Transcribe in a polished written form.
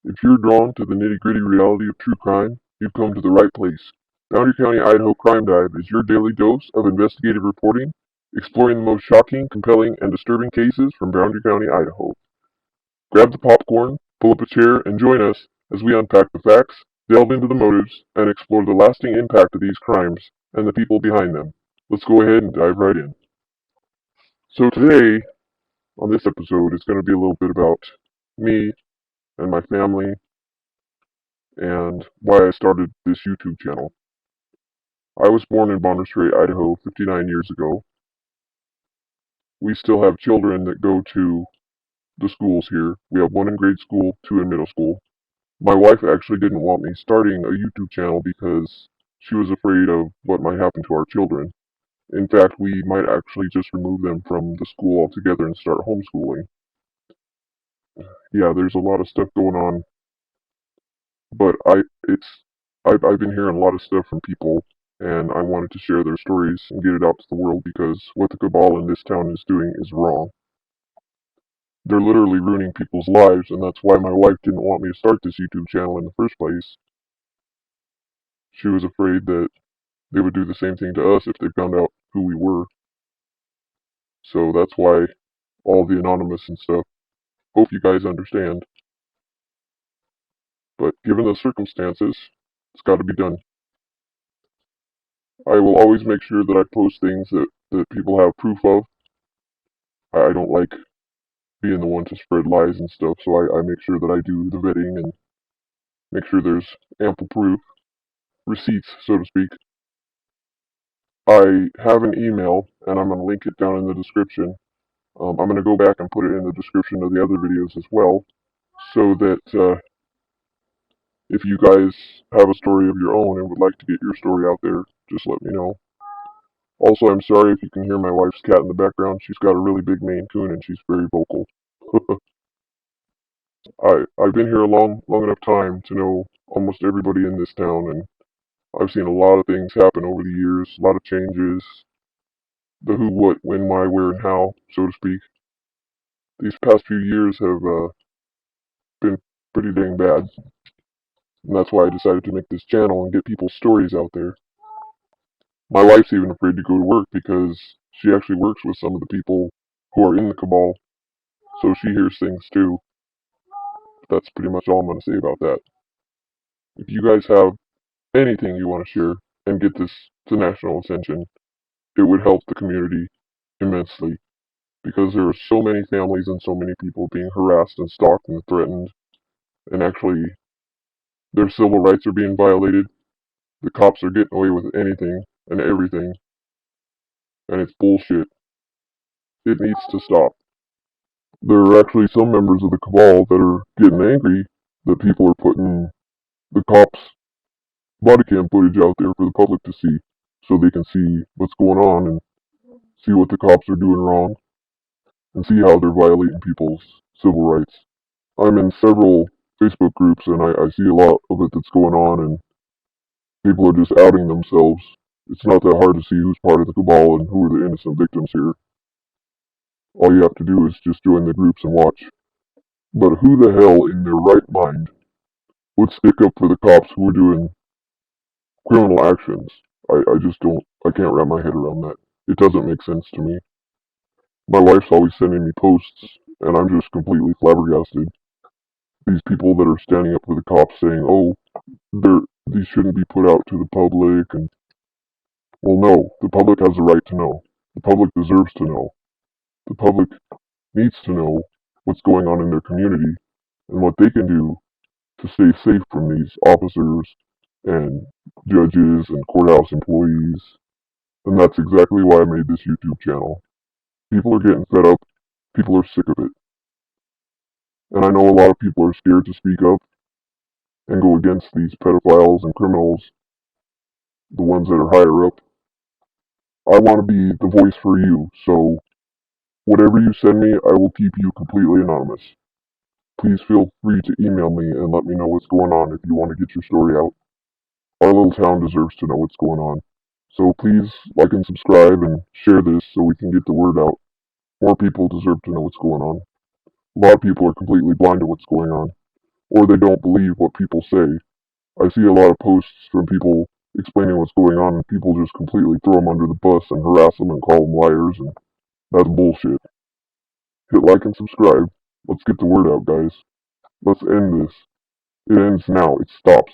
If you're drawn to the nitty-gritty reality of true crime, you've come to the right place. Boundary County, Idaho Crime Dive is your daily dose of investigative reporting, exploring the most shocking, compelling, and disturbing cases from Boundary County, Idaho. Grab the popcorn, pull up a chair, and join us as we unpack the facts, delve into the motives, and explore the lasting impact of these crimes and the people behind them. Let's go ahead and dive right in. So today, on this episode, it's going to be a little bit about me and my family and why I started this YouTube channel. I was born in Bonners Idaho 59 years ago. We still have children that go to the schools here. We have one in grade school, two in middle school. My wife actually didn't want me starting a YouTube channel because she was afraid of what might happen to our children. In fact, we might actually just remove them from the school altogether and start homeschooling. Yeah, there's a lot of stuff going on, but I've been hearing a lot of stuff from people, and I wanted to share their stories and get it out to the world because what the cabal in this town is doing is wrong. They're literally ruining people's lives, and that's why my wife didn't want me to start this YouTube channel in the first place. She was afraid that they would do the same thing to us if they found out who we were. So that's why all the anonymous and stuff. Hope you guys understand. But given the circumstances, it's got to be done. I will always make sure that I post things that people have proof of. I don't like being the one to spread lies and stuff, so I make sure that I do the vetting and make sure there's ample proof, receipts, so to speak. I have an email, and I'm going to link it down in the description. I'm going to go back and put it in the description of the other videos as well, so that if you guys have a story of your own and would like to get your story out there, just let me know. Also, I'm sorry if you can hear my wife's cat in the background. She's got a really big Maine Coon and she's very vocal. I've been here a long enough time to know almost everybody in this town, and I've seen a lot of things happen over the years, a lot of changes, the who, what, when, why, where, and how, so to speak. These past few years have been pretty dang bad, and that's why I decided to make this channel and get people's stories out there. My wife's even afraid to go to work because she actually works with some of the people who are in the cabal, so she hears things too. That's pretty much all I'm going to say about that. If you guys have anything you want to share and get this to national attention, it would help the community immensely because there are so many families and so many people being harassed and stalked and threatened, and actually their civil rights are being violated. The cops are getting away with anything and everything, and it's bullshit. It needs to stop. There are actually some members of the cabal that are getting angry that people are putting the cops' body cam footage out there for the public to see so they can see what's going on and see what the cops are doing wrong and see how they're violating people's civil rights. I'm in several Facebook groups and I see a lot of it that's going on, and people are just outing themselves. It's not that hard to see who's part of the cabal and who are the innocent victims here. All you have to do is just join the groups and watch. But who the hell in their right mind would stick up for the cops who are doing criminal actions? I just don't, I can't wrap my head around that. It doesn't make sense to me. My wife's always sending me posts, and I'm just completely flabbergasted. These people that are standing up for the cops saying, oh, these shouldn't be put out to the public, and, well, no, the public has the right to know. The public deserves to know. The public needs to know what's going on in their community and what they can do to stay safe from these officers and judges and courthouse employees. And that's exactly why I made this YouTube channel. People are getting fed up. People are sick of it. And I know a lot of people are scared to speak up and go against these pedophiles and criminals, the ones that are higher up. I want to be the voice for you, so whatever you send me, I will keep you completely anonymous. Please feel free to email me and let me know what's going on if you want to get your story out. Our little town deserves to know what's going on. So please like and subscribe and share this so we can get the word out. More people deserve to know what's going on. A lot of people are completely blind to what's going on. or they don't believe what people say. I see a lot of posts from people explaining what's going on, and people just completely throw them under the bus and harass them and call them liars, and that's bullshit. Hit like and subscribe. Let's get the word out, guys. Let's end this. It ends now. It stops.